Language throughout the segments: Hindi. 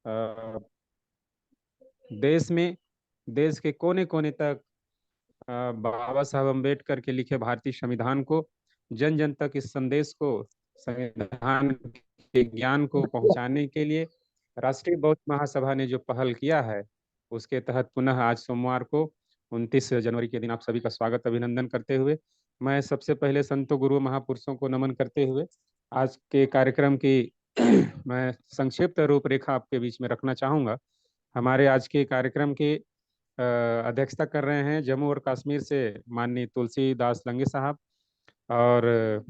अ, देश में, देश के कोने कोने तक बाबा साहब अम्बेडकर के लिखे भारतीय संविधान को, जन जन तक इस संदेश को, संविधान के ज्ञान को पहुंचाने के लिए राष्ट्रीय बौद्ध महासभा ने जो पहल किया है, उसके तहत पुनः आज सोमवार को 29 जनवरी के दिन आप सभी का स्वागत अभिनंदन करते हुए, मैं सबसे पहले संतों गुरुओं महापुरुषों को नमन करते हुए आज के कार्यक्रम की मैं संक्षिप्त रूपरेखा आपके बीच में रखना चाहूंगा। हमारे आज के कार्यक्रम की अध्यक्षता कर रहे हैं जम्मू और कश्मीर से माननीय तुलसीदास लंगे साहब। और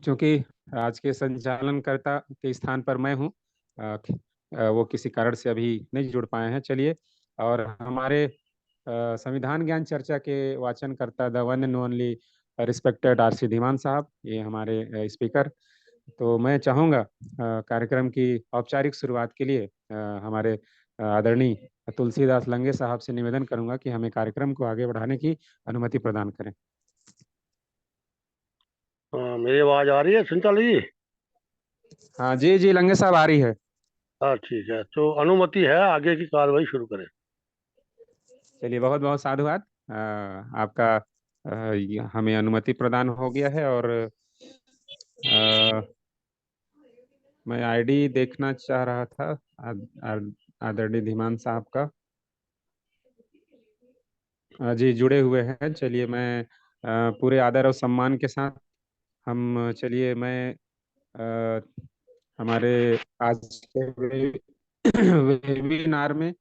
चूंकि आज के संचालनकर्ता के स्थान पर मैं हूं, वो किसी कारण से अभी नहीं जुड़ पाए हैं। चलिए, और हमारे संविधान ज्ञान चर्चा के वाचनकर्ता the one and only respected RC Dhiman sahab, ये हमारे स्पीकर। तो मैं चाहूँगा कार्यक्रम की औपचारिक शुरुआत के लिए हमारे आदरणीय तुलसीदास लंगे साहब से निवेदन करूंगा कि हमें कार्यक्रम को आगे बढ़ाने की अनुमति प्रदान करें। हाँ, मेरी आवाज आ रही है संचालक जी? हाँ जी जी, लंगे साहब आ रही है। हाँ ठीक है, तो अनुमति है, आगे की कार्रवाई शुरू करें। चलिए, बहुत बहुत साधुवाद। आपका हमें अनुमति प्रदान हो गया है। और मैं आईडी देखना चाह रहा था आदरणीय धीमान साहब का। जी, जुड़े हुए हैं। चलिए, मैं पूरे आदर और सम्मान के साथ हम चलिए मैं अ, हमारे आज के वेबिनार में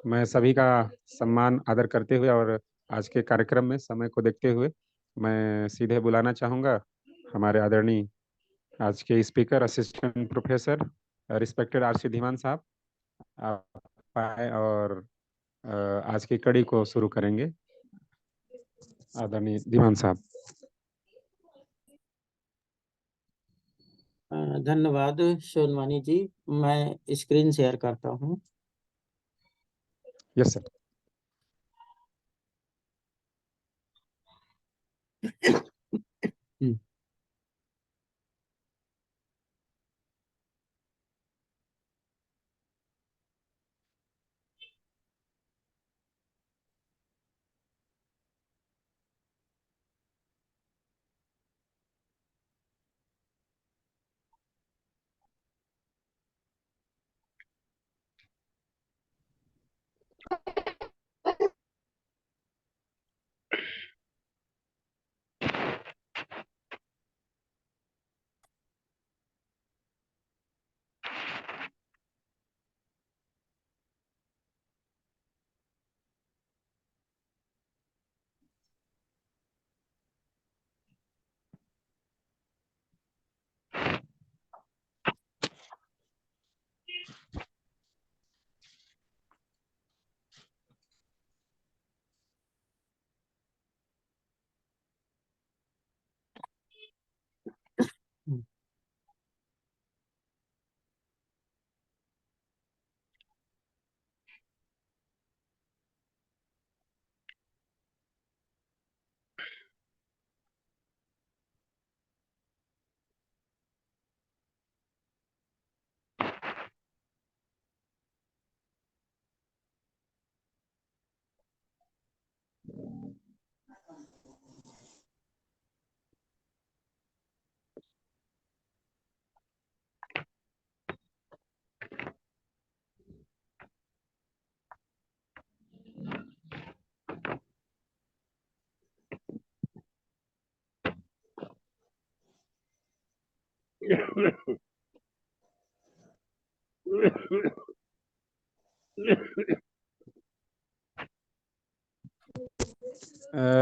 मैं सभी का सम्मान आदर करते हुए और आज के कार्यक्रम में समय को देखते हुए मैं सीधे बुलाना चाहूँगा हमारे आदरणीय आज के speaker assistant professor respected RC Dhiman साहब। आप आए और आज की कड़ी को शुरू करेंगे। आदरणीय धीमान साहब। धन्यवाद सोनवानी जी। मैं स्क्रीन शेयर करता हूँ। Yes sir.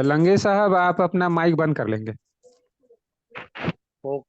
लंगे साहब, आप अपना माइक बंद कर लेंगे। ओ,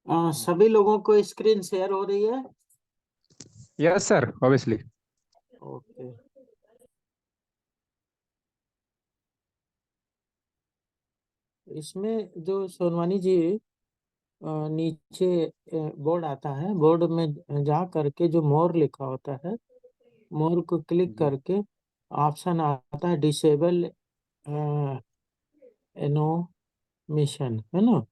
सभी लोगों को स्क्रीन शेयर हो रही है? Yes sir, obviously. ओके। इसमें जो सोनवानी जी, नीचे बोर्ड आता है, बोर्ड में जा करके जो मोर लिखा होता है, मोर को क्लिक जी। करके ऑप्शन आता है डिसेबल एनोमिशन, है ना?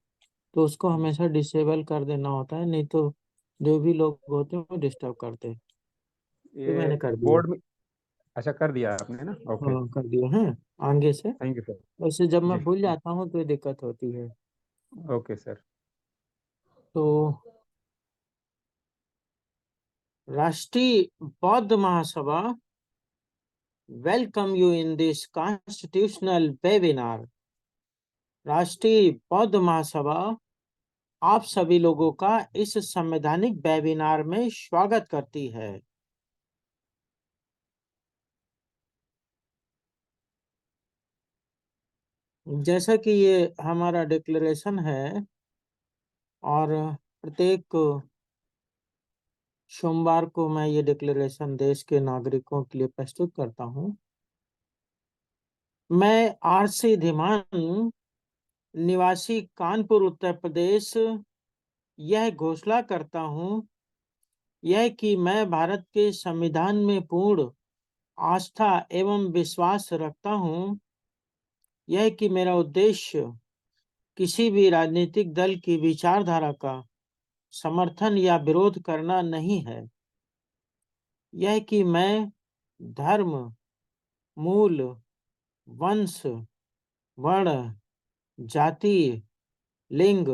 तो उसको हमेशा डिसेबल कर देना होता है, नहीं तो जो भी लोग होते हैं वो डिस्टर्ब करते हैं। तो ये मैंने कर दिया। बोर्ड में, अच्छा कर दिया आपने ना, ओके। हाँ, कर दिया है आगे से। Thank you sir. वैसे जब मैं जी। भूल जाता हूँ तो ये दिक्कत होती है। Okay sir. तो Rashtriya Bauddh Mahasabha welcome you in this constitutional webinar. Rashtriya Bauddh महासभा आप सभी लोगों का इस संवैधानिक वेबिनार में स्वागत करती है। जैसा कि ये हमारा डिक्लेरेशन है, और प्रत्येक सोमवार को मैं ये डिक्लेरेशन देश के नागरिकों के लिए प्रस्तुत करता हूँ। मैं आरसी धीमान, निवासी कानपुर उत्तर प्रदेश, यह घोषणा करता हूँ यह कि मैं भारत के संविधान में पूर्ण आस्था एवं विश्वास रखता हूँ। यह कि मेरा उद्देश्य किसी भी राजनीतिक दल की विचारधारा का समर्थन या विरोध करना नहीं है। यह कि मैं धर्म, मूल, वंश, वर्ण, जाति, लिंग,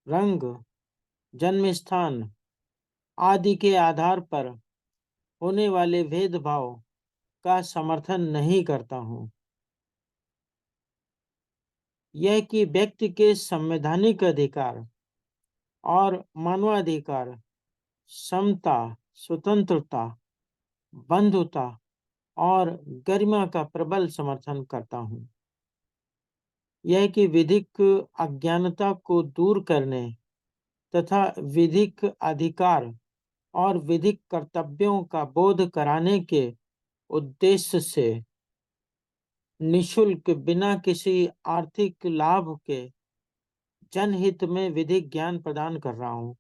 रंग, जन्म स्थान आदि के आधार पर होने वाले भेदभाव का समर्थन नहीं करता हूँ। यह कि व्यक्ति के संवैधानिक अधिकार और मानवाधिकार, समता, स्वतंत्रता, बंधुता और गरिमा का प्रबल समर्थन करता हूँ। यह कि विधिक अज्ञानता को दूर करने तथा विधिक अधिकार और विधिक कर्तव्यों का बोध कराने के उद्देश्य से निशुल्क, बिना किसी आर्थिक लाभ के, जनहित में विधिक ज्ञान प्रदान कर रहा हूँ।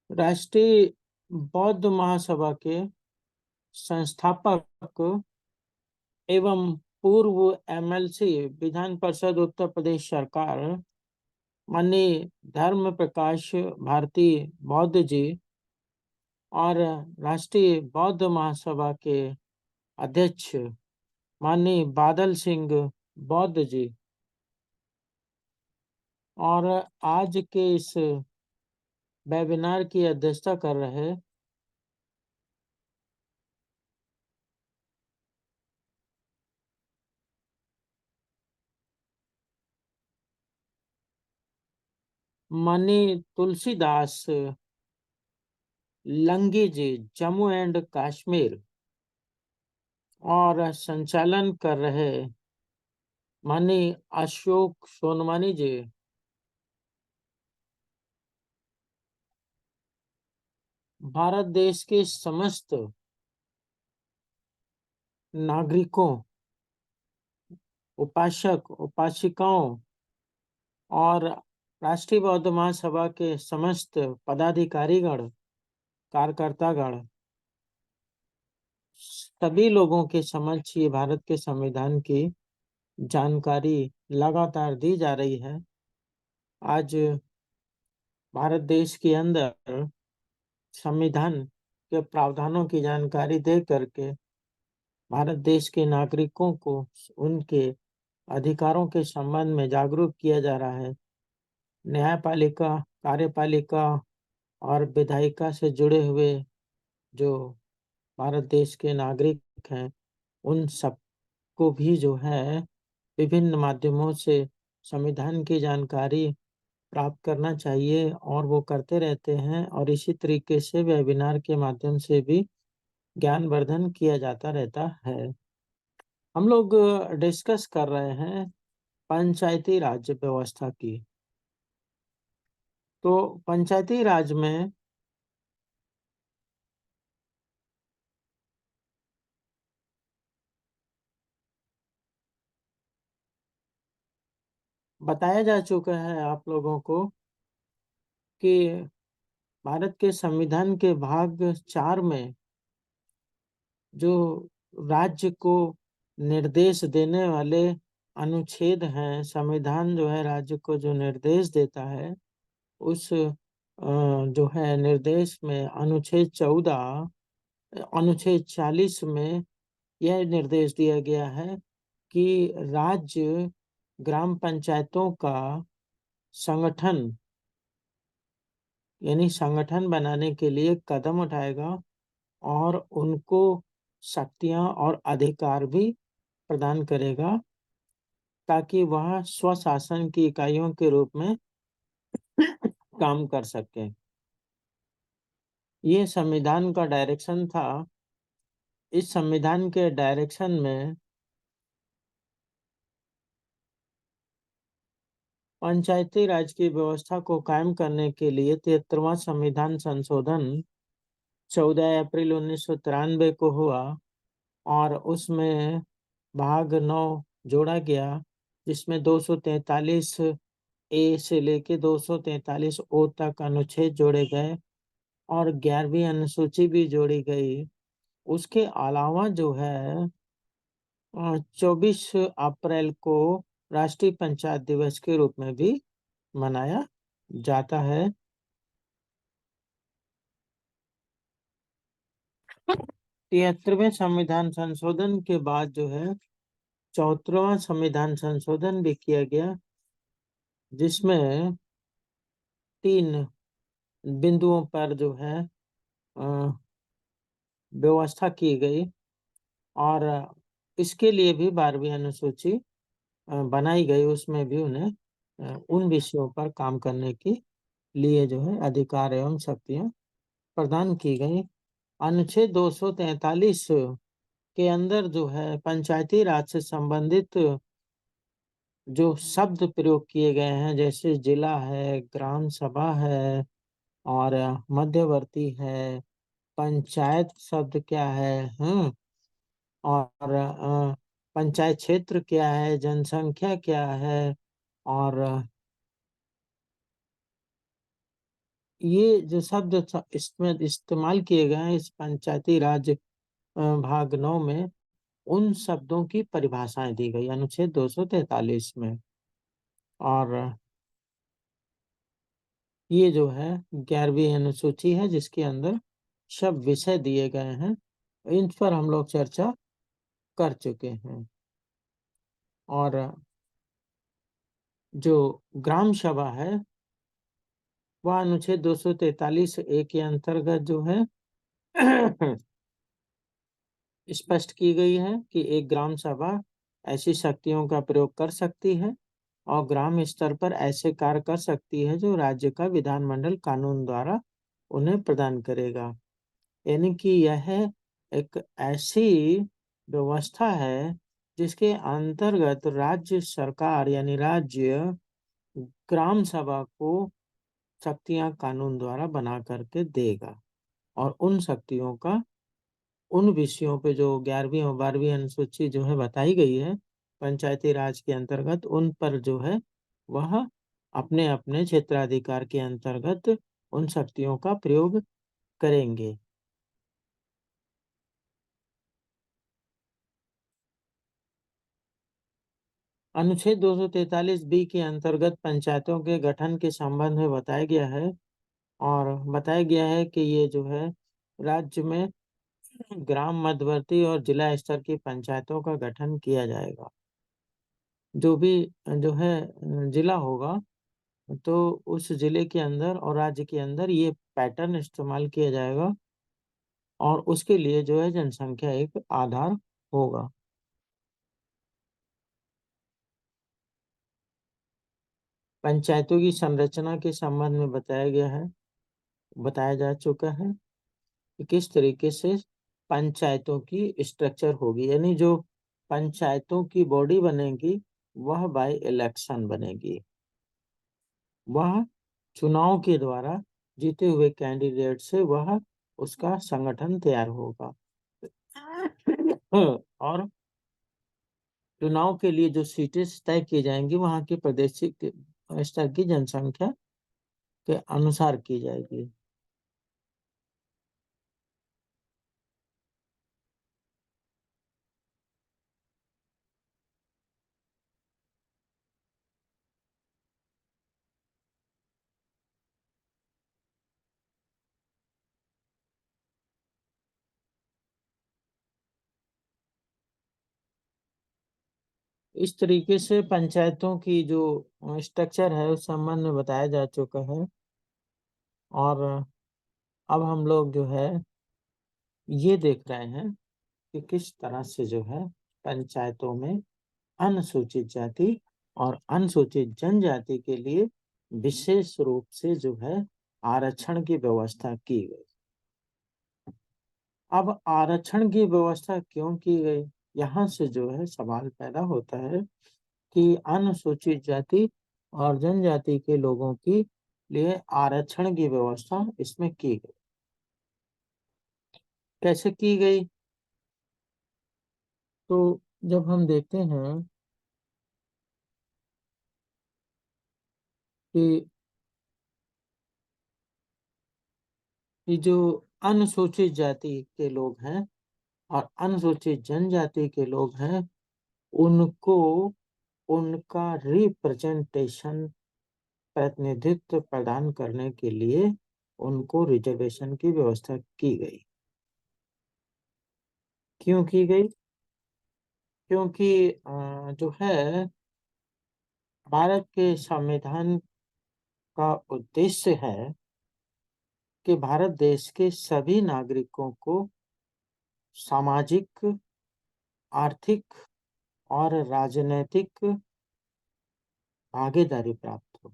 राष्ट्रीय बौद्ध महासभा के संस्थापक एवं पूर्व एमएलसी विधान परिषद उत्तर प्रदेश सरकार माननीय धर्म प्रकाश भारती बौद्ध जी और राष्ट्रीय बौद्ध महासभा के अध्यक्ष माननीय बादल सिंह बौद्ध जी, और आज के इस वेबिनार की अध्यक्षता कर रहे माननीय तुलसीदास लंगी जी, जम्मू एंड कश्मीर, और संचालन कर रहे माननीय अशोक सोनवानी जी। भारत देश के समस्त नागरिकों, उपासक उपासिकाओं और राष्ट्रीय बौद्ध महासभा के समस्त पदाधिकारीगण, कार्यकर्तागण, सभी लोगों के समक्ष ये भारत के संविधान की जानकारी लगातार दी जा रही है। आज भारत देश के अंदर संविधान के प्रावधानों की जानकारी दे करके भारत देश के नागरिकों को उनके अधिकारों के संबंध में जागरूक किया जा रहा है। न्यायपालिका, कार्यपालिका और विधायिका से जुड़े हुए जो भारत देश के नागरिक हैं, उन सबको भी जो है विभिन्न माध्यमों से संविधान की जानकारी प्राप्त करना चाहिए, और वो करते रहते हैं। और इसी तरीके से वेबिनार के माध्यम से भी ज्ञानवर्धन किया जाता रहता है। हम लोग डिस्कस कर रहे हैं पंचायती राज व्यवस्था की। तो पंचायती राज में बताया जा चुका है आप लोगों को कि भारत के संविधान के भाग 4 में जो राज्य को निर्देश देने वाले अनुच्छेद हैं, संविधान जो है राज्य को जो निर्देश देता है, उस जो है निर्देश में अनुच्छेद 14, अनुच्छेद 40 में यह निर्देश दिया गया है कि राज्य ग्राम पंचायतों का संगठन यानी संगठन बनाने के लिए कदम उठाएगा और उनको शक्तियां और अधिकार भी प्रदान करेगा ताकि वह स्वशासन की इकाइयों के रूप में काम कर सके। ये संविधान का डायरेक्शन था। इस संविधान के डायरेक्शन में पंचायती राज की व्यवस्था को कायम करने के लिए 73वां संविधान संशोधन 14 अप्रैल 1993 को हुआ और उसमें भाग 9 जोड़ा गया, जिसमें 243 ए से लेके 243 ओ तक अनुच्छेद जोड़े गए और 11वीं अनुसूची भी जोड़ी गई। उसके अलावा जो है 24 अप्रैल को राष्ट्रीय पंचायत दिवस के रूप में भी मनाया जाता है। 73वें संविधान संशोधन के बाद जो है 74वां संविधान संशोधन भी किया गया, जिसमें 3 बिंदुओं पर जो है व्यवस्था की गई और इसके लिए भी 12वीं अनुसूची बनाई गई। उसमें भी उन्हें उन विषयों पर काम करने के लिए जो है अधिकार एवं शक्तियां प्रदान की गई। अनुच्छेद 243 के अंदर जो है पंचायती राज से संबंधित जो शब्द प्रयोग किए गए हैं, जैसे जिला है, ग्राम सभा है और मध्यवर्ती है, पंचायत शब्द क्या है, और पंचायत क्षेत्र क्या है, जनसंख्या क्या है, और ये जो शब्द इसमें इस्तेमाल किए गए हैं इस पंचायती राज भाग 9 में, उन शब्दों की परिभाषाएं दी गई अनुच्छेद 243 में। और ये जो है 11वीं अनुसूची है जिसके अंदर सब विषय दिए गए हैं। इन पर हम लोग चर्चा कर चुके हैं। और जो ग्राम सभा है वह अनुच्छेद 243 ए के अंतर्गत जो है स्पष्ट की गई है कि एक ग्राम सभा ऐसी शक्तियों का प्रयोग कर सकती है और ग्राम स्तर पर ऐसे कार्य कर सकती है जो राज्य का विधानमंडल कानून द्वारा उन्हें प्रदान करेगा। यानी कि यह एक ऐसी व्यवस्था है जिसके अंतर्गत राज्य सरकार यानी राज्य ग्राम सभा को शक्तियां कानून द्वारा बना करके देगा और उन शक्तियों का उन विषयों पे जो 11वीं और 12वीं अनुसूची जो है बताई गई है पंचायती राज के अंतर्गत, उन पर जो है वह अपने अपने क्षेत्राधिकार के अंतर्गत उन शक्तियों का प्रयोग करेंगे। अनुच्छेद 243 बी के अंतर्गत पंचायतों के गठन के संबंध में बताया गया है और बताया गया है कि ये जो है राज्य में ग्राम मध्यवर्ती और जिला स्तर की पंचायतों का गठन किया जाएगा। जो भी जो है जिला होगा तो उस जिले के अंदर और राज्य के अंदर ये पैटर्न इस्तेमाल किया जाएगा और उसके लिए जो है जनसंख्या एक आधार होगा। पंचायतों की संरचना के संबंध में बताया जा चुका है कि किस तरीके से पंचायतों की स्ट्रक्चर होगी, यानी जो पंचायतों की बॉडी बनेगी वह बाय इलेक्शन बनेगी। वह चुनाव के द्वारा जीते हुए कैंडिडेट से वह उसका संगठन तैयार होगा। और चुनाव के लिए जो सीटें तय की जाएंगी वहां की प्रादेशिक स्तर की जनसंख्या के अनुसार की जाएगी। इस तरीके से पंचायतों की जो स्ट्रक्चर है उस संबंध में बताया जा चुका है। और अब हम लोग जो है ये देख रहे हैं कि किस तरह से जो है पंचायतों में अनुसूचित जाति और अनुसूचित जनजाति के लिए विशेष रूप से जो है आरक्षण की व्यवस्था की गई। अब आरक्षण की व्यवस्था क्यों की गई, यहाँ से जो है सवाल पैदा होता है कि अनुसूचित जाति और जनजाति के लोगों की लिए आरक्षण की व्यवस्था इसमें की गई। कैसे की गई? तो जब हम देखते हैं कि जो अनुसूचित जाति के लोग हैं और अनुसूचित जनजाति के लोग हैं, उनको उनका रिप्रेजेंटेशन, प्रतिनिधित्व प्रदान करने के लिए उनको रिजर्वेशन की व्यवस्था की गई। क्यों की गई? क्योंकि जो है भारत के संविधान का उद्देश्य है कि भारत देश के सभी नागरिकों को सामाजिक, आर्थिक और राजनीतिक भागीदारी प्राप्त हो,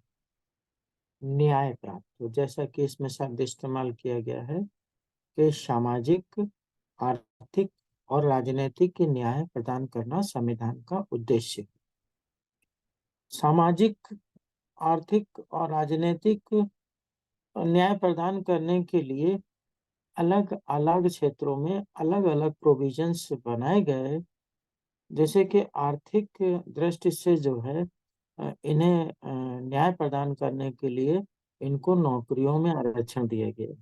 न्याय प्राप्त हो। जैसा कि इसमें शब्द इस्तेमाल किया गया है कि सामाजिक, आर्थिक और राजनीतिक न्याय प्रदान करना संविधान का उद्देश्य है। सामाजिक, आर्थिक और राजनीतिक न्याय प्रदान करने के लिए अलग अलग क्षेत्रों में अलग अलग प्रोविजंस बनाए गए। जैसे कि आर्थिक दृष्टि से जो है इन्हें न्याय प्रदान करने के लिए इनको नौकरियों में आरक्षण दिया गया।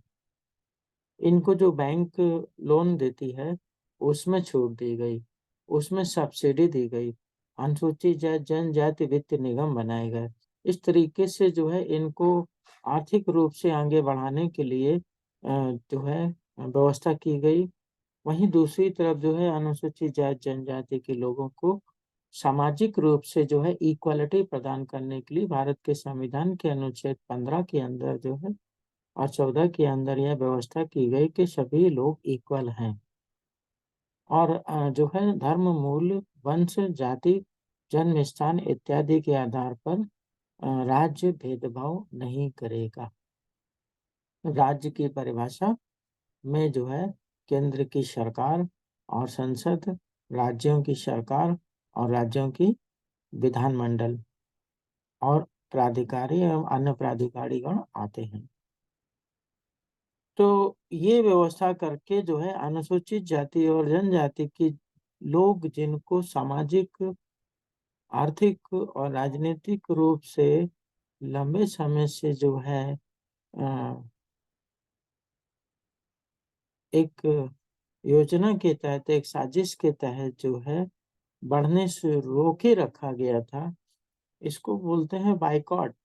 इनको जो बैंक लोन देती है उसमें छूट दी गई, उसमें सब्सिडी दी गई। अनुसूचित जनजाति वित्त निगम बनाए गए। इस तरीके से जो है इनको आर्थिक रूप से आगे बढ़ाने के लिए जो है व्यवस्था की गई। वहीं दूसरी तरफ जो है अनुसूचित जाति जनजाति के लोगों को सामाजिक रूप से जो है इक्वालिटी प्रदान करने के लिए भारत के संविधान के अनुच्छेद 15 के अंदर जो है और 14 के अंदर यह व्यवस्था की गई कि सभी लोग इक्वल हैं और जो है धर्म, मूल, वंश, जाति, जन्म स्थान इत्यादि के आधार पर राज्य भेदभाव नहीं करेगा। राज्य की परिभाषा में जो है केंद्र की सरकार और संसद, राज्यों की सरकार और राज्यों की विधानमंडल और प्राधिकारी एवं अन्य प्राधिकारीगण आते हैं। तो ये व्यवस्था करके जो है अनुसूचित जाति और जनजाति की लोग जिनको सामाजिक, आर्थिक और राजनीतिक रूप से लंबे समय से जो है एक योजना के तहत, एक साजिश के तहत जो है बढ़ने से रोके रखा गया था, इसको बोलते हैं बाइकॉट।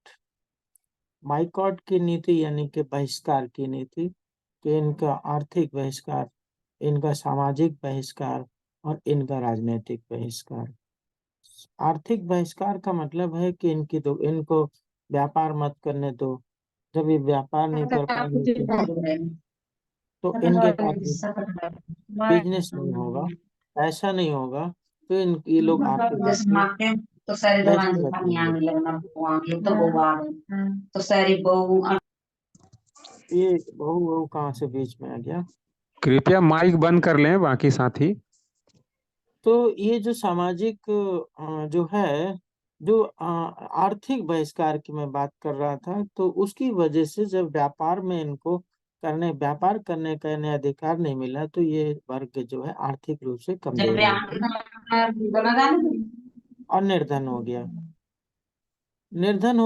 बाइकॉट की नीति यानी कि बहिष्कार की नीति, कि इनका आर्थिक बहिष्कार, इनका सामाजिक बहिष्कार और इनका राजनीतिक बहिष्कार। आर्थिक बहिष्कार का मतलब है कि इनको व्यापार मत करने दो। जब ये व्यापार नहीं कर पाएंगे तो इनके पास बिजनेस नहीं होगा, पैसा नहीं होगा, तो ये लोग आर्थिक रूप से बहिष्कृत होंगे। ये बहू कहाँ से बीच में आ गया? कृपया माइक बंद कर लें बाकी साथी। तो ये जो सामाजिक जो है, जो आर्थिक बहिष्कार की मैं बात कर रहा था, तो उसकी वजह से जब व्यापार में इनको व्यापार करने का इन्हें अधिकार नहीं मिला, तो ये वर्ग जो है आर्थिक रूप से कमजोर हो गया और निर्धन हो गया। निर्धन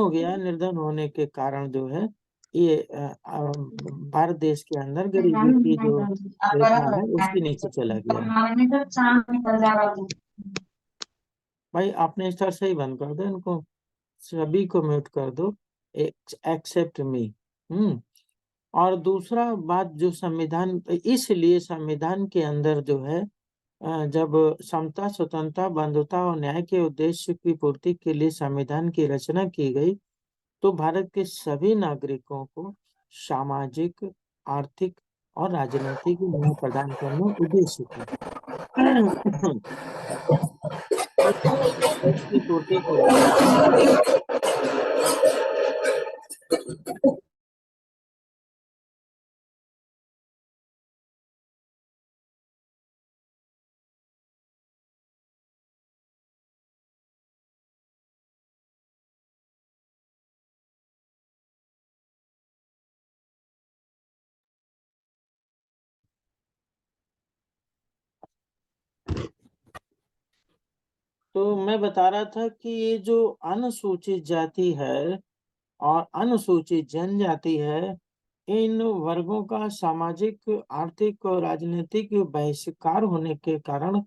होने के कारण जो है ये भारत देश के अंदर गरीबी की जो रेखा है उसके नीचे चला गया। भाई अपने स्तर से ही बंद कर दो इनको, सभी को म्यूट कर दो, एक्सेप्ट मी। और दूसरा बात, जो संविधान, इसलिए संविधान के अंदर जो है जब समता, स्वतंत्रता, बंधुता और न्याय के उद्देश्य की पूर्ति के लिए संविधान की रचना की गई, तो भारत के सभी नागरिकों को सामाजिक, आर्थिक और राजनीतिक न्याय प्रदान करने उद्देश्य था। और इस उद्देश्य की पूर्ति के लिए तो मैं बता रहा था कि ये जो अनुसूचित जाति है और अनुसूचित जनजाति है, इन वर्गों का सामाजिक, आर्थिक और राजनीतिक बहिष्कार होने के कारण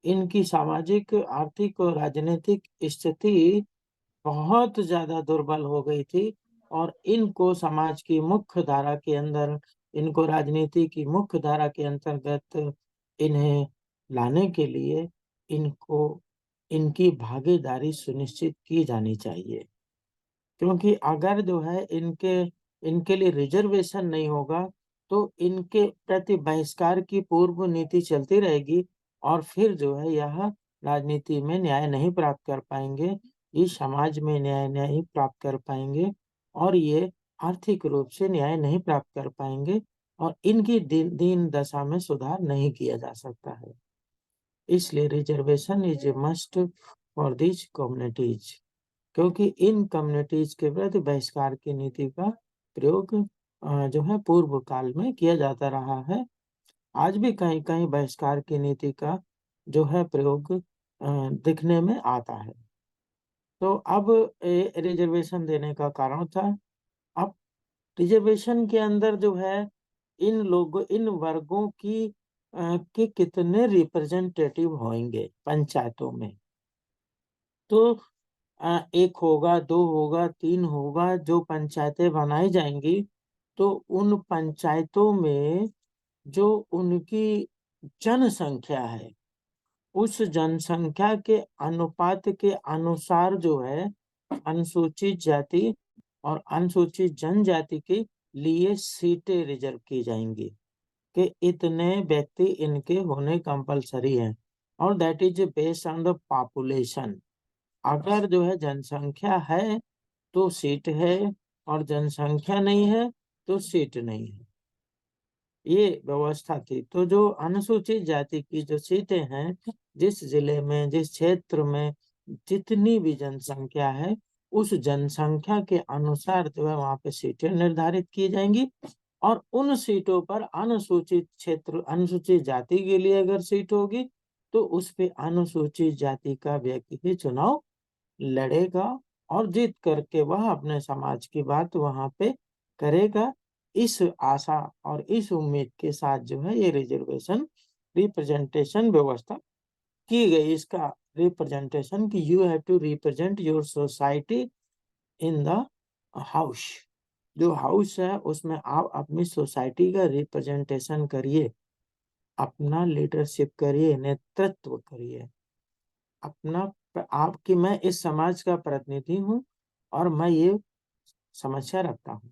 इनकी सामाजिक, आर्थिक और राजनीतिक स्थिति बहुत ज्यादा दुर्बल हो गई थी। और इनको समाज की मुख्य धारा के अंदर, इनको राजनीति की मुख्य धारा के अंतर्गत इन्हें लाने के लिए इनको, इनकी भागीदारी सुनिश्चित की जानी चाहिए। क्योंकि अगर जो है इनके लिए रिजर्वेशन नहीं होगा, तो इनके प्रति बहिष्कार की पूर्व नीति चलती रहेगी और फिर जो है यह राजनीति में न्याय नहीं प्राप्त कर पाएंगे, इस समाज में न्याय नहीं प्राप्त कर पाएंगे और ये आर्थिक रूप से न्याय नहीं प्राप्त कर पाएंगे और इनकी दीन दशा में सुधार नहीं किया जा सकता है। इसलिए reservation is a must for this communities, क्योंकि इन कम्युनिटीज के विरुद्ध बहिष्कार की नीति का प्रयोग जो है पूर्व काल में किया जाता रहा है। आज भी कहीं कहीं बहिष्कार की नीति का जो है प्रयोग दिखने में आता है। तो अब रिजर्वेशन देने का कारण था। अब रिजर्वेशन के अंदर जो है इन वर्गों की के कितने रिप्रेजेंटेटिव होंगे पंचायतों में, तो एक होगा, दो होगा, तीन होगा, जो पंचायतें बनाई जाएंगी, तो उन पंचायतों में जो उनकी जनसंख्या है, उस जनसंख्या के अनुपात के अनुसार जो है अनुसूचित जाति और अनुसूचित जनजाति के लिए सीटें रिजर्व की जाएंगी कि इतने व्यक्ति इनके होने कंपलसरी हैं और that is based on the population. अगर जो है जनसंख्या है तो सीट है और जनसंख्या नहीं है तो सीट नहीं है, ये व्यवस्था थी। तो जो अनुसूचित जाति की जो सीटें हैं, जिस जिले में, जिस क्षेत्र में जितनी भी जनसंख्या है, उस जनसंख्या के अनुसार जो है वहां पे सीटें निर्धारित की जाएंगी और उन सीटों पर अनुसूचित क्षेत्र, अनुसूचित जाति के लिए अगर सीट होगी तो उस पे अनुसूचित जाति का व्यक्ति ही चुनाव लड़ेगा और जीत करके वह अपने समाज की बात वहां पे करेगा। इस आशा और इस उम्मीद के साथ जो है ये रिजर्वेशन रिप्रेजेंटेशन व्यवस्था की गई। इसका रिप्रेजेंटेशन कि you have to represent your society in the house, जो हाउस है उसमें आप अपनी सोसाइटी का रिप्रेजेंटेशन करिए, अपना लीडरशिप करिए, नेतृत्व करिए, अपना, आपकी, मैं इस समाज का प्रतिनिधि हूँ और मैं ये समस्या रखता हूँ।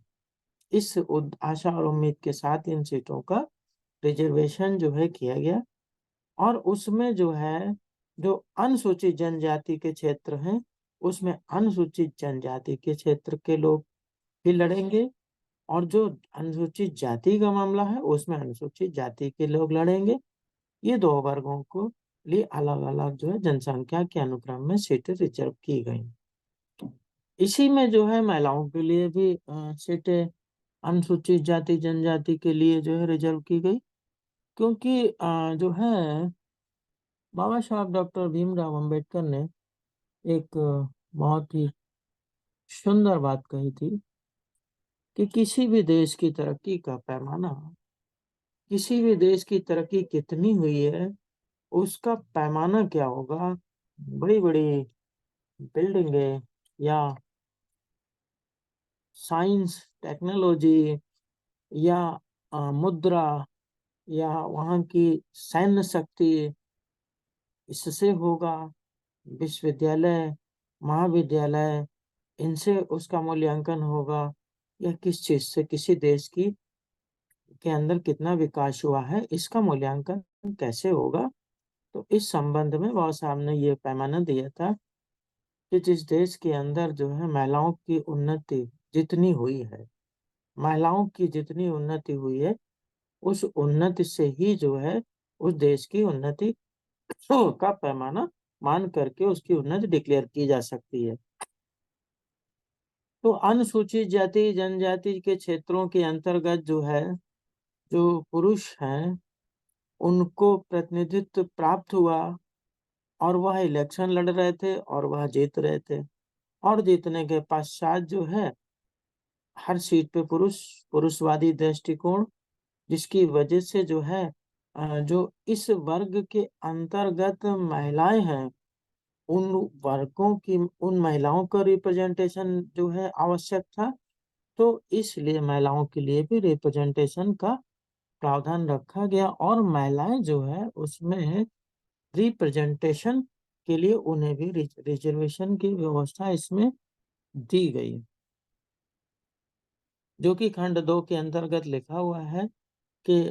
इस आशा और उम्मीद के साथ इन सीटों का रिजर्वेशन जो है किया गया और उसमें जो है जो अनुसूचित जनजाति के क्षेत्र हैं, उसमें अनुसूचित जनजाति के क्षेत्र के लोग भी लड़ेंगे और जो अनुसूचित जाति का मामला है उसमें अनुसूचित जाति के लोग लड़ेंगे। ये दो वर्गों को लिए अलग अलग जो है जनसंख्या के अनुक्रम में सीटें रिजर्व की गई। इसी में जो है महिलाओं के लिए भी सीटें अनुसूचित जाति जनजाति के लिए जो है रिजर्व की गई, क्योंकि जो है बाबा साहब डॉक्टर भीमराव अंबेडकर ने एक बहुत ही सुंदर बात कही थी कि किसी भी देश की तरक्की का पैमाना, किसी भी देश की तरक्की कितनी हुई है उसका पैमाना क्या होगा, बड़ी बड़ी बिल्डिंगें या साइंस टेक्नोलॉजी या मुद्रा या वहाँ की सैन्य शक्ति, इससे होगा। विश्वविद्यालय, महाविद्यालय, इनसे उसका मूल्यांकन होगा, या किस चीज से किसी देश की के अंदर कितना विकास हुआ है इसका मूल्यांकन कैसे होगा। तो इस संबंध में बाबा साहब ने ये पैमाना दिया था कि जिस देश के अंदर जो है महिलाओं की उन्नति जितनी हुई है, महिलाओं की जितनी उन्नति हुई है, उस उन्नति से ही जो है उस देश की उन्नति का पैमाना मान करके उसकी उन्नति डिक्लेयर की जा सकती है। तो अनुसूचित जाति जनजाति के क्षेत्रों के अंतर्गत जो है, जो पुरुष हैं उनको प्रतिनिधित्व प्राप्त हुआ और वह इलेक्शन लड़ रहे थे और वह जीत रहे थे, और जीतने के पश्चात जो है हर सीट पे पुरुषवादी दृष्टिकोण, जिसकी वजह से जो है जो इस वर्ग के अंतर्गत महिलाएं हैं उन वर्गों की, उन महिलाओं का रिप्रेजेंटेशन जो है आवश्यक था। तो इसलिए महिलाओं के लिए भी रिप्रेजेंटेशन का प्रावधान रखा गया और महिलाएं जो है उसमें रिप्रेजेंटेशन के लिए उन्हें भी रिजर्वेशन की व्यवस्था इसमें दी गई, जो कि खंड 2 के अंतर्गत लिखा हुआ है कि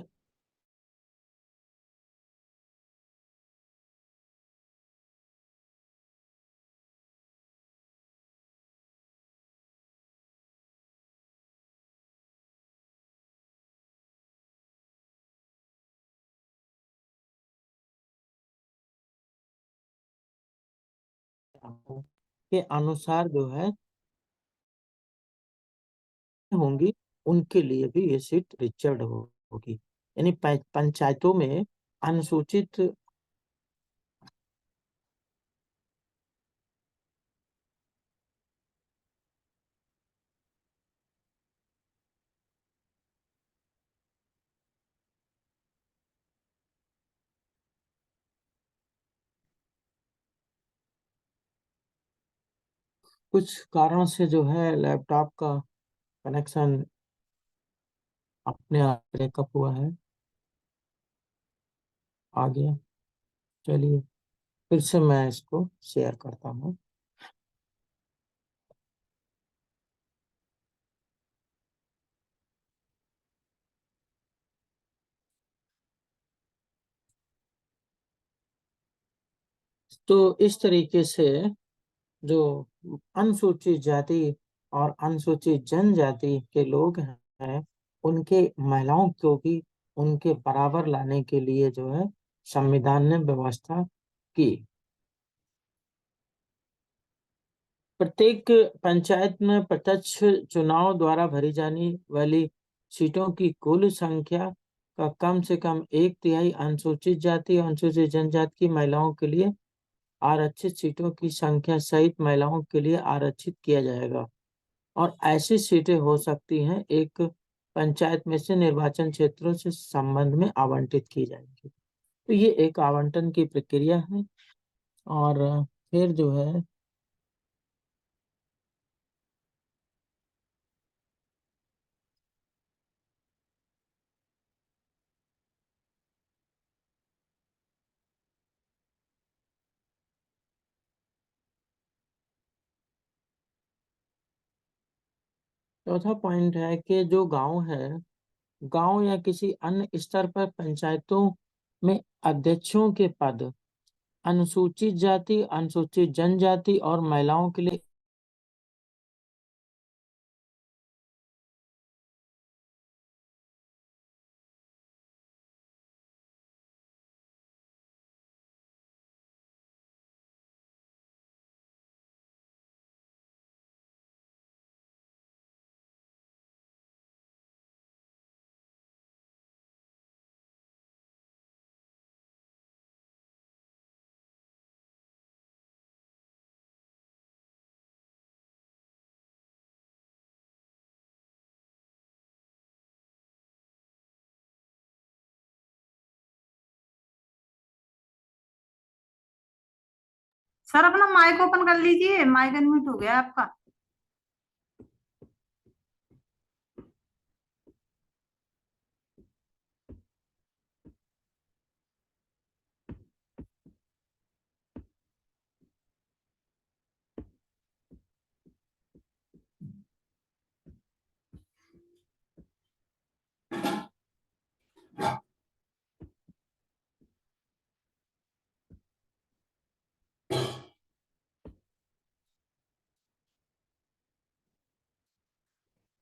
के अनुसार जो है होंगी उनके लिए भी ये सीट रिजर्व होगी। यानी पंचायतों में अनुसूचित कुछ कारणों से जो है लैपटॉप का कनेक्शन अपने आप ब्रेकअप हुआ है, आ गया। चलिए फिर से मैं इसको शेयर करता हूँ। तो इस तरीके से जो अनुसूचित जाति और अनुसूचित जनजाति के लोग हैं उनके महिलाओं को भी उनके बराबर लाने के लिए जो है संविधान ने व्यवस्था की। प्रत्येक पंचायत में प्रत्यक्ष चुनाव द्वारा भरी जाने वाली सीटों की कुल संख्या का कम से कम 1/3 अनुसूचित जाति और अनुसूचित जनजाति की महिलाओं के लिए आरक्षित सीटों की संख्या सहित महिलाओं के लिए आरक्षित किया जाएगा, और ऐसी सीटें हो सकती हैं एक पंचायत में से निर्वाचन क्षेत्रों से संबंध में आवंटित की जाएंगी। तो ये एक आवंटन की प्रक्रिया है। और फिर जो है चौथा पॉइंट है कि जो गांव है, गांव या किसी अन्य स्तर पर पंचायतों में अध्यक्षों के पद अनुसूचित जाति, अनुसूचित जनजाति और महिलाओं के लिए सर अपना माइक ओपन कर लीजिए, माइक अनम्यूट हो गया आपका।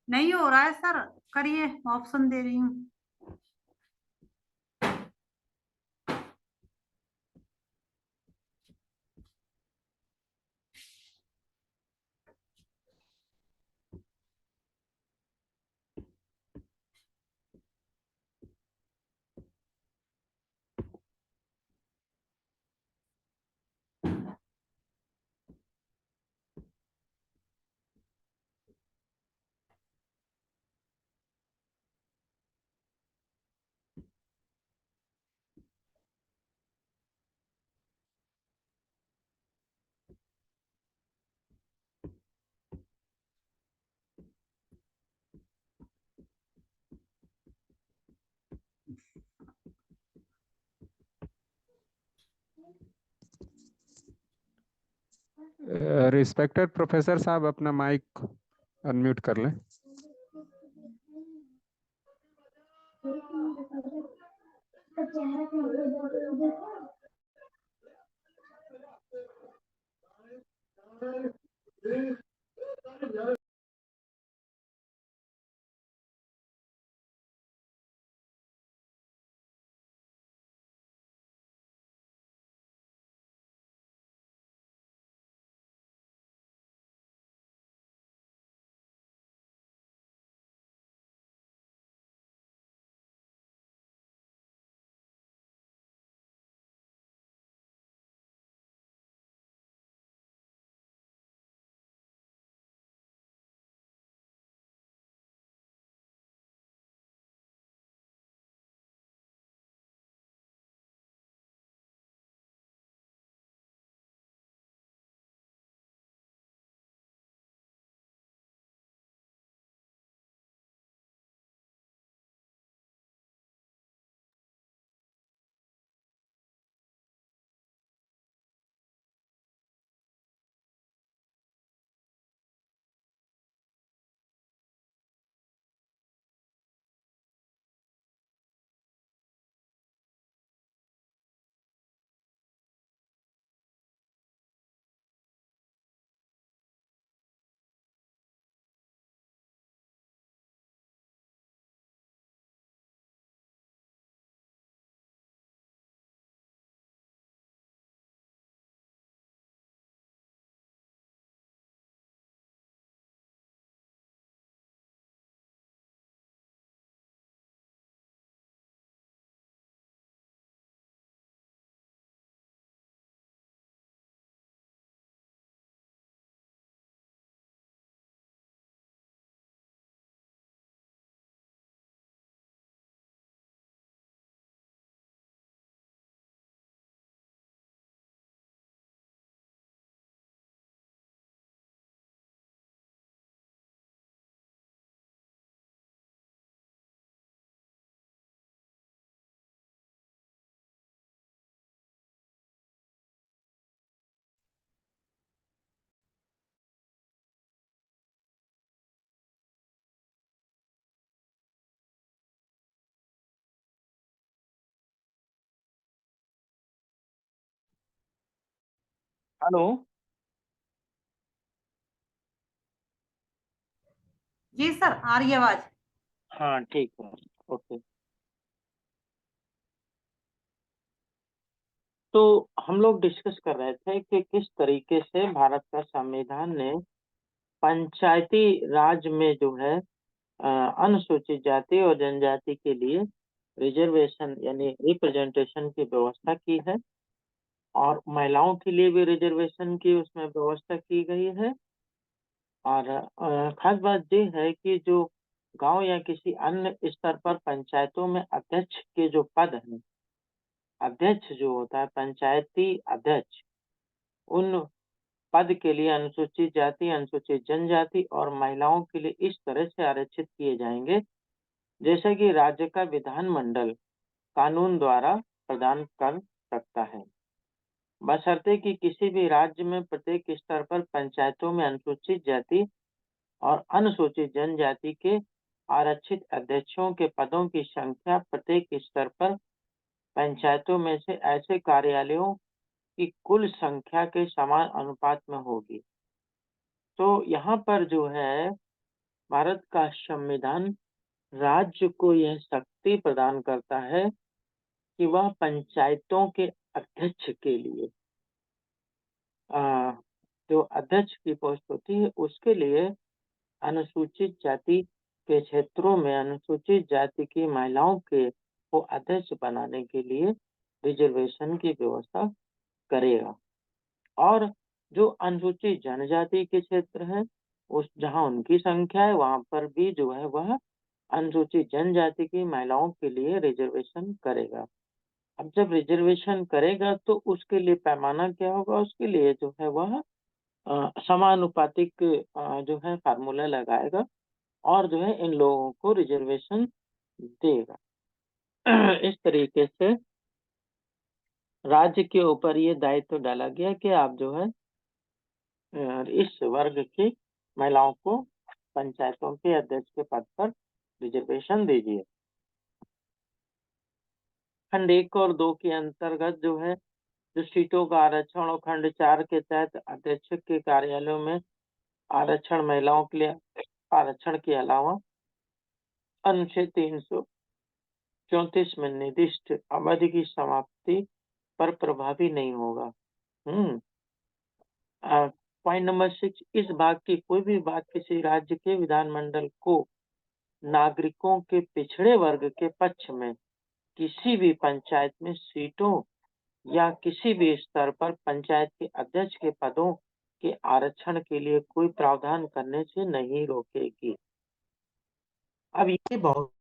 नहीं हो रहा है सर, करिए, ऑप्शन दे रही हूँ। रिस्पेक्टेड प्रोफेसर साहब, अपना माइक अनम्यूट कर लें। हेलो। जी सर, आ रही है आवाज। हाँ ठीक है, ओके। तो हम लोग डिस्कस कर रहे थे कि किस तरीके से भारत का संविधान ने पंचायती राज में जो है अनुसूचित जाति और जनजाति के लिए रिजर्वेशन यानी रिप्रेजेंटेशन की व्यवस्था की है, और महिलाओं के लिए भी रिजर्वेशन की उसमें व्यवस्था की गई है। और खास बात ये है कि जो गांव या किसी अन्य स्तर पर पंचायतों में अध्यक्ष के जो पद हैं, अध्यक्ष जो होता है पंचायती अध्यक्ष, उन पद के लिए अनुसूचित जाति, अनुसूचित जनजाति और महिलाओं के लिए इस तरह से आरक्षित किए जाएंगे जैसे कि राज्य का विधानमंडल कानून द्वारा प्रदान कर सकता है, बशर्ते कि किसी भी राज्य में प्रत्येक स्तर पर पंचायतों में अनुसूचित जाति और अनुसूचित जनजाति के आरक्षित अध्यक्षों के पदों की संख्या प्रत्येक स्तर पर पंचायतों में से ऐसे कार्यालयों की कुल संख्या के समान अनुपात में होगी। तो यहाँ पर जो है भारत का संविधान राज्य को यह शक्ति प्रदान करता है कि वह पंचायतों के अध्यक्ष के लिए जो अध्यक्ष की पोस्ट होती है उसके लिए अनुसूचित जाति के क्षेत्रों में अनुसूचित जाति की महिलाओं को अध्यक्ष बनाने के लिए रिजर्वेशन की व्यवस्था करेगा। और जो अनुसूचित जनजाति के क्षेत्र है उस जहां उनकी संख्या है वहां पर भी जो है वह अनुसूचित जनजाति की महिलाओं के लिए रिजर्वेशन करेगा। अब जब रिजर्वेशन करेगा तो उसके लिए पैमाना क्या होगा, उसके लिए जो है वह समानुपातिक जो है फार्मूला लगाएगा और जो है इन लोगों को रिजर्वेशन देगा। इस तरीके से राज्य के ऊपर ये दायित्व डाला गया कि आप जो है इस वर्ग की महिलाओं को पंचायतों के अध्यक्ष के पद पर रिजर्वेशन दीजिए। खंड 1 और 2 के अंतर्गत जो है जो सीटों का आरक्षण और खंड 4 के तहत अध्यक्ष के कार्यालयों में आरक्षण महिलाओं के लिए आरक्षण के अलावा अनुच्छेद 334 में निर्दिष्ट अवधि की समाप्ति पर प्रभावी नहीं होगा। पॉइंट नंबर 6, इस भाग की कोई भी बात किसी राज्य के विधानमंडल को नागरिकों के पिछड़े वर्ग के पक्ष में किसी भी पंचायत में सीटों या किसी भी स्तर पर पंचायत के अध्यक्ष के पदों के आरक्षण के लिए कोई प्रावधान करने से नहीं रोकेगी। अब ये बहुत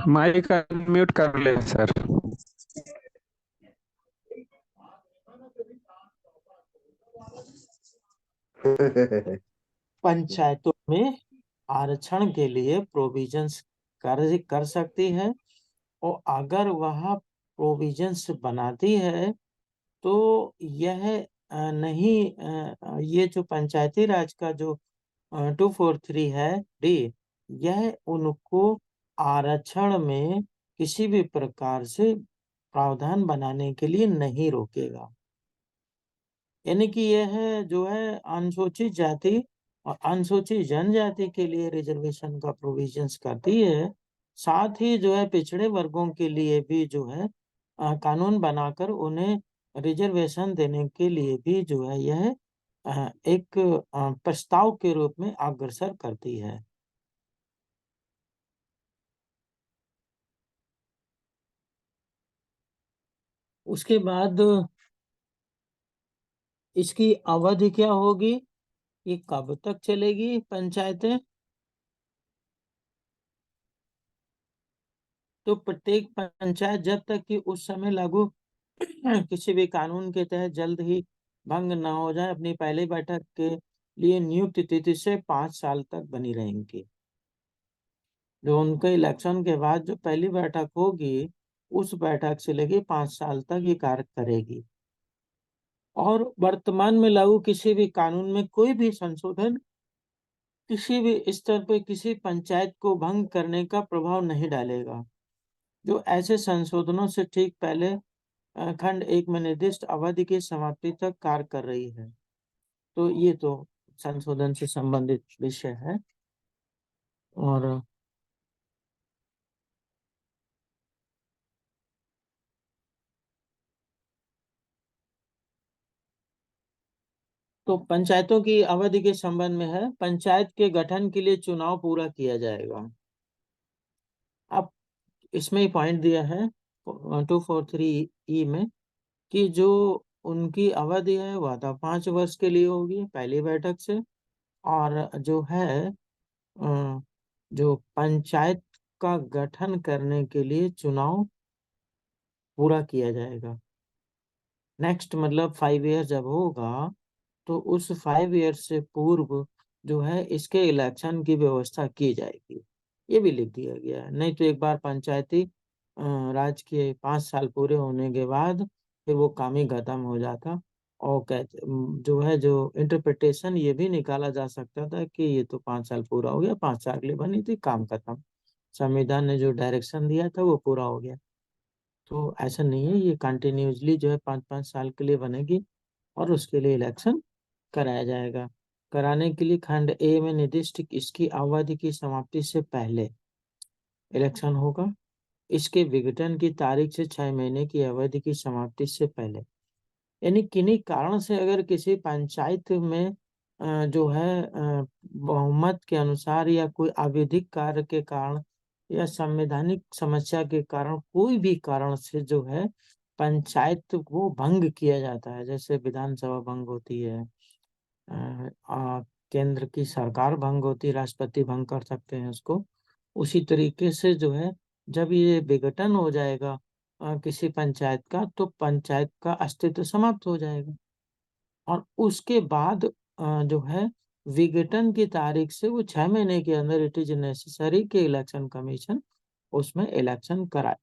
माइक अनम्यूट कर ले सर। पंचायतों में आरक्षण के लिए प्रोविजंस कर सकती है और अगर वह प्रोविजंस बनाती है तो यह नहीं ये जो पंचायती राज का जो 243 है डी, यह उनको आरक्षण में किसी भी प्रकार से प्रावधान बनाने के लिए नहीं रोकेगा। यानी कि यह जो है अनुसूचित जाति और अनुसूचित जनजाति के लिए रिजर्वेशन का प्रोविजंस करती है, साथ ही जो है पिछड़े वर्गों के लिए भी जो है कानून बनाकर उन्हें रिजर्वेशन देने के लिए भी जो है यह एक प्रस्ताव के रूप में अग्रसर करती है। उसके बाद इसकी अवधि क्या होगी, ये कब तक चलेगी पंचायतें, तो प्रत्येक पंचायत जब तक कि उस समय लागू किसी भी कानून के तहत जल्द ही भंग न हो जाए अपनी पहली बैठक के लिए नियुक्त तिथि से 5 साल तक बनी रहेंगी। जो उनके इलेक्शन के बाद जो पहली बैठक होगी उस बैठक से लेके 5 साल तक ये कार्य करेगी। और वर्तमान में लागू किसी भी कानून में कोई भी संशोधन किसी भी स्तर पर किसी पंचायत को भंग करने का प्रभाव नहीं डालेगा। जो ऐसे संशोधनों से ठीक पहले खंड 1 में निर्दिष्ट अवधि की समाप्ति तक कार्य कर रही है। तो ये तो संशोधन से संबंधित विषय है। और तो पंचायतों की अवधि के संबंध में है, पंचायत के गठन के लिए चुनाव पूरा किया जाएगा। अब इसमें ही पॉइंट दिया है, 243E में कि जो उनकी अवधि है वह तो 5 वर्ष के लिए होगी पहली बैठक से, और जो है जो पंचायत का गठन करने के लिए चुनाव पूरा किया जाएगा। नेक्स्ट मतलब 5 ईयर जब होगा तो उस 5 ईयर से पूर्व जो है इसके इलेक्शन की व्यवस्था की जाएगी, ये भी लिख दिया गया है। नहीं तो एक बार पंचायती राज के 5 साल पूरे होने के बाद फिर वो काम ही खत्म हो जाता। और जो है जो इंटरप्रिटेशन ये भी निकाला जा सकता था कि ये तो 5 साल पूरा हो गया, 5 साल के लिए बनी थी, काम खत्म, संविधान ने जो डायरेक्शन दिया था वो पूरा हो गया। तो ऐसा नहीं है, ये कंटिन्यूसली जो है 5-5 साल के लिए बनेगी और उसके लिए इलेक्शन कराया जाएगा। कराने के लिए खंड ए में निर्दिष्ट इसकी अवधि की समाप्ति से पहले इलेक्शन होगा। इसके विघटन की तारीख से 6 महीने की अवधि की समाप्ति से पहले, यानी किन्हीं कारण से अगर किसी पंचायत में जो है बहुमत के अनुसार या कोई अविधिक कार्य के कारण या संवैधानिक समस्या के कारण कोई भी कारण से जो है पंचायत को भंग किया जाता है, जैसे विधानसभा भंग होती है, केंद्र की सरकार भंग होती है, राष्ट्रपति भंग कर सकते हैं उसको। उसी तरीके से जो है जब ये विघटन हो जाएगा किसी पंचायत का, तो पंचायत का अस्तित्व समाप्त हो जाएगा और उसके बाद जो है विघटन की तारीख से वो 6 महीने के अंदर इट इज नेसेसरी कि इलेक्शन कमीशन उसमें इलेक्शन कराए,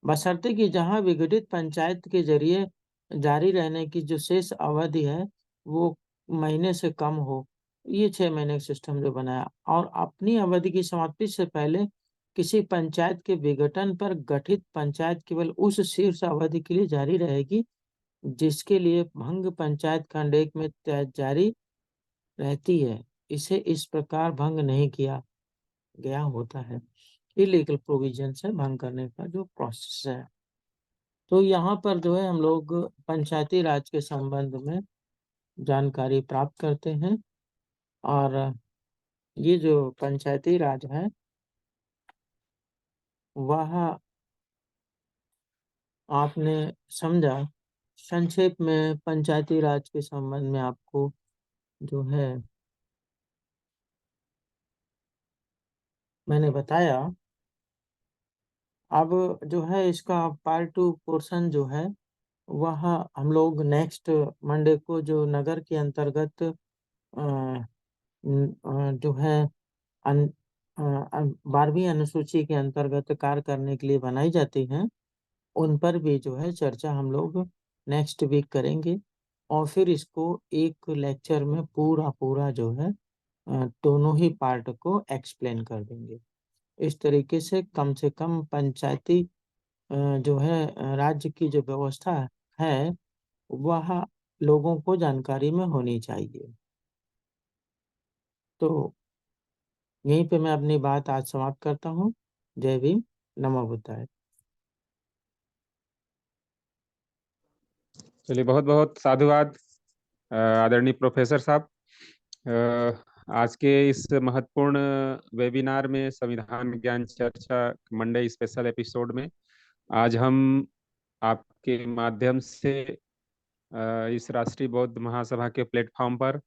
बशर्ते कि जहां विघटित पंचायत के जरिए जारी रहने की जो शेष अवधि है वो महीने से कम हो। ये 6 महीने का सिस्टम जो बनाया, और अपनी अवधि की समाप्ति से पहले किसी पंचायत के विघटन पर गठित पंचायत केवल उस शीर्ष अवधि के लिए जारी रहेगी जिसके लिए भंग पंचायत खंड 1 में जारी रहती है। इसे इस प्रकार भंग नहीं किया गया होता है। इलीगल प्रोविजन से भंग करने का जो प्रोसेस है। तो यहाँ पर जो है हम लोग पंचायती राज के संबंध में जानकारी प्राप्त करते हैं, और ये जो पंचायती राज है वह आपने समझा। संक्षेप में पंचायती राज के संबंध में आपको जो है मैंने बताया। अब जो है इसका पार्ट 2 पोर्शन जो है वह हम लोग नेक्स्ट मंडे को जो नगर के अंतर्गत जो है 12वीं अनुसूची के अंतर्गत कार्य करने के लिए बनाई जाती हैं उन पर भी जो है चर्चा हम लोग नेक्स्ट वीक करेंगे, और फिर इसको एक लेक्चर में पूरा जो है दोनों ही पार्ट को एक्सप्लेन कर देंगे। इस तरीके से कम पंचायती जो है राज्य की जो व्यवस्था है वह लोगों को जानकारी में होनी चाहिए। तो यहीं पे मैं अपनी बात आज समाप्त करता हूँ। जय भीम, नमो बुद्धाय। चलिए, बहुत बहुत साधुवाद आदरणीय प्रोफेसर साहब। आज के इस महत्वपूर्ण वेबिनार में संविधान ज्ञान चर्चा मंडे स्पेशल एपिसोड में आज हम आपके माध्यम से इस राष्ट्रीय बौद्ध महासभा के प्लेटफॉर्म पर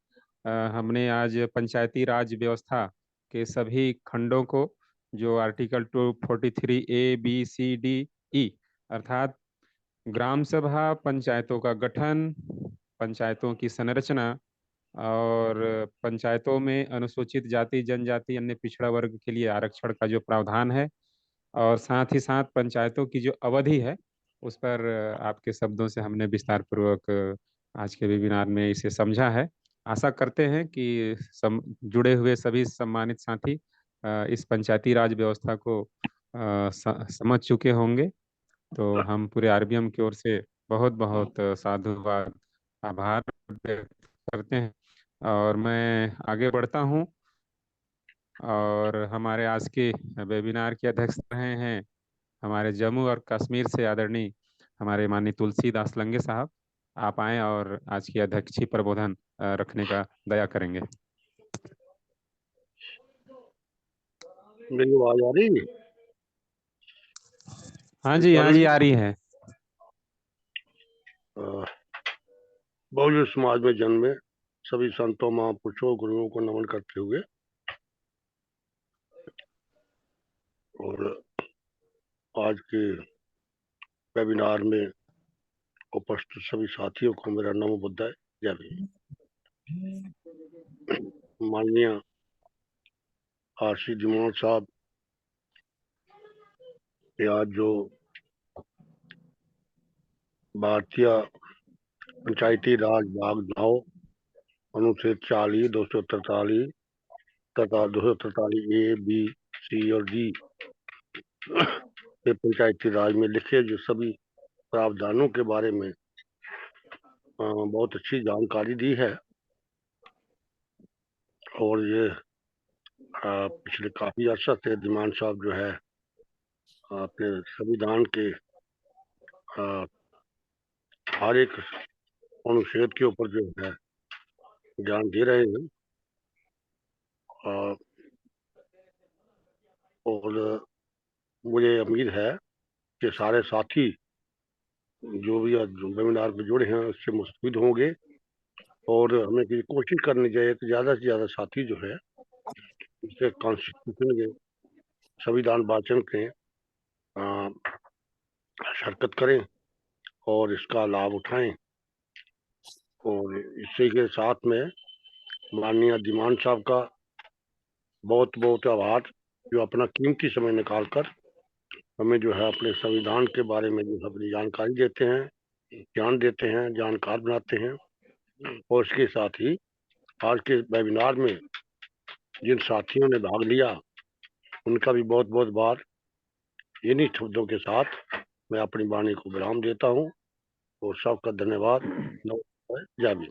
हमने आज पंचायती राज व्यवस्था के सभी खंडों को, जो article 243A, B, C, D, E अर्थात ग्राम सभा, पंचायतों का गठन, पंचायतों की संरचना और पंचायतों में अनुसूचित जाति जनजाति अन्य पिछड़ा वर्ग के लिए आरक्षण का जो प्रावधान है, और साथ ही साथ पंचायतों की जो अवधि है उस पर आपके शब्दों से हमने विस्तार पूर्वक आज के वेबिनार में इसे समझा है। आशा करते हैं कि जुड़े हुए सभी सम्मानित साथी इस पंचायती राज व्यवस्था को समझ चुके होंगे। तो हम पूरे आरबीएम की ओर से बहुत बहुत साधुवाद, आभार व्यक्त करते हैं, और मैं आगे बढ़ता हूं। और हमारे आज के वेबिनार के अध्यक्ष रहे हैं हमारे जम्मू और कश्मीर से आदरणीय हमारे माननीय तुलसीदास लंगे साहब। आप आए और आज की अध्यक्षीय प्रबोधन रखने का दया करेंगे। मेरी आवाज आ रही है? हाँ जी, हाँ जी, आ रही है। बहुजन समाज में जन्मे सभी संतों, महापुरुषों, गुरुओं को नमन करते हुए और आज के वेबिनार में उपस्थित सभी साथियों को मेरा नमो बुद्धाय जय भीम। माननीय आरसी दिमोल साहब ये आज जो भारतीय पंचायती राज भाग 9 अनुच्छेद 40, 243 तथा 243 ए, बी, सी और डी के पंचायती राज में लिखे जो सभी प्रावधानों के बारे में बहुत अच्छी जानकारी दी है और ये पिछले काफी अर्सा से दिमान साहब जो है अपने संविधान के हर एक अनुच्छेद के ऊपर जो है ज्ञान दे रहे हैं और मुझे उम्मीद है कि सारे साथी जो भी आज वेबिनार में जुड़े हैं उससे मुस्तफिद होंगे और हमें की कोशिश करनी चाहिए कि ज़्यादा से ज़्यादा साथी जो है इसके कॉन्स्टिट्यूशन के संविधान वाचन के शिरकत करें और इसका लाभ उठाएं और इसी के साथ में माननीय दिमान साहब का बहुत बहुत आभार जो अपना कीमती समय निकालकर हमें जो है अपने संविधान के बारे में जो अपनी जानकारी देते हैं, ज्ञान देते हैं, जानकार बनाते हैं और इसके साथ ही आज के वेबिनार में जिन साथियों ने भाग लिया उनका भी बहुत बहुत बार इन्हीं शब्दों के साथ मैं अपनी वाणी को विराम देता हूँ और सबका धन्यवाद। जय भीम।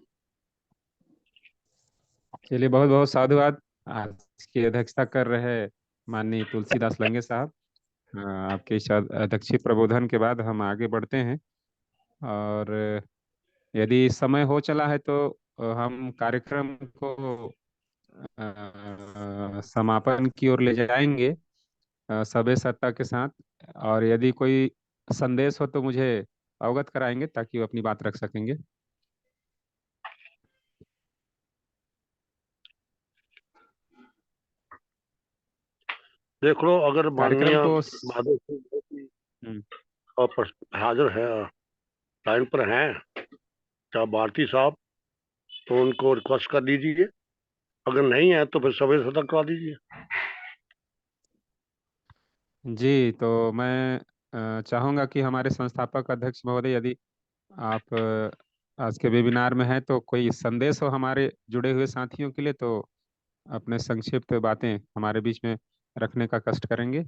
चलिए, बहुत बहुत साधुवाद। आज की अध्यक्षता कर रहे माननीय तुलसीदास लंगे साहब, आपके इस अध्यक्षीय प्रबोधन के बाद हम आगे बढ़ते हैं और यदि समय हो चला है तो हम कार्यक्रम को समापन की ओर ले जाएंगे सभ्य सत्ता के साथ। और यदि कोई संदेश हो तो मुझे अवगत कराएंगे ताकि वो अपनी बात रख सकेंगे। देख लो अगर माननीय कार्यक्रम को माधव सिंह हाजिर है, लाइन पर हैं चाहे भारती साहब, तो उनको रिक्वेस्ट कर दीजिए, अगर नहीं है तो फिर सभ्य सत्ता करा दीजिए। जी, तो मैं चाहूंगा कि हमारे संस्थापक अध्यक्ष महोदय, यदि आप आज के वेबिनार में हैं तो कोई संदेश हो हमारे जुड़े हुए साथियों के लिए तो अपने संक्षिप्त बातें हमारे बीच में रखने का कष्ट करेंगे।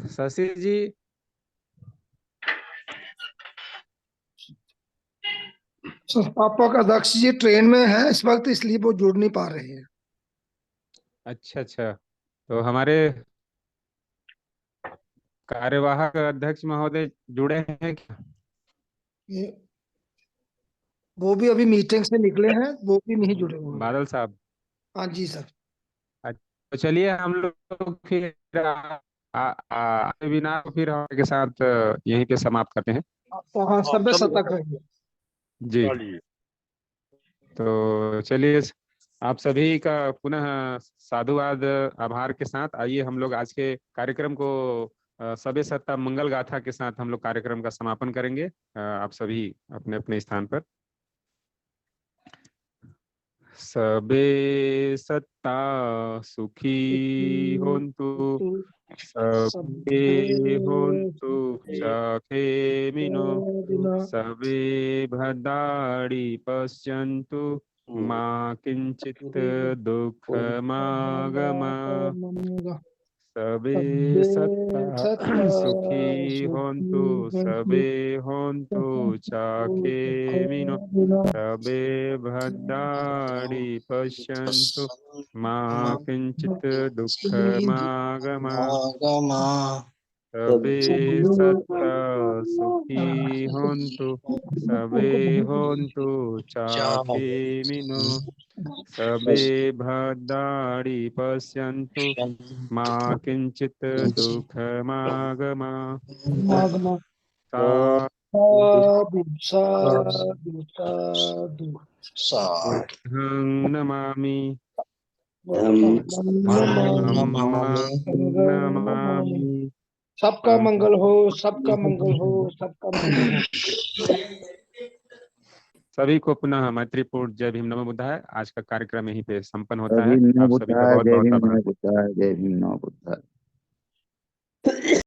शशि जी। संस्थापक अध्यक्ष जी ट्रेन में हैं इस वक्त, इसलिए वो जुड़ नहीं पा रहे हैं। अच्छा अच्छा, तो हमारे कार्यवाहक अध्यक्ष महोदय जुड़े हैं क्या? वो भी अभी मीटिंग से निकले हैं, वो भी नहीं जुड़े हुए हैं। बादल साहब। हाँ जी सर। तो चलिए हम लोग फिर वेबिनार फिर के साथ यहीं पे समाप्त करते हैं। हाँ, सभ्य सत्ता करेंगे जी। तो चलिए, आप सभी का पुनः साधुवाद आभार के साथ आइए हम लोग आज के कार्यक्रम को सभ्य सत्ता मंगल गाथा के साथ हम लोग कार्यक्रम का समापन करेंगे। आप सभी अपने अपने स्थान पर। सबे सत्ता सुखी होन्तु, सबे होन्तु चाखेमिनो, सबे भद्राणि पश्यन्तु मा किंचित दुःखमागमा। सबे सत्ता सुखी होन्तु, सबे होन्तु चाखेमिनो, सबे भद्राणि पश्यन्तु मा किंचित दुःखमागमा। सबे सत्ता सुखी होन्तु, सबे होन्तु चापीमिनो, सबे भद्राणि पश्यन्तु, मा किंचित दुःखमागमा। मागमा सा साधु साधु साधु बुद्धं नमामि, नमामि। सबका मंगल हो, सबका मंगल हो, सबका मंगल हो। सभी को पुनः मैत्रीपूर्ण जय भीम नमो बुद्धाय। आज का कार्यक्रम यहीं पे संपन्न होता जय है। भीम नमो आप सभी का बुद्धाय, बहुत जय बहुत भीम आभार। नमो बुद्धाय, जय भीम नमो बुद्धाय।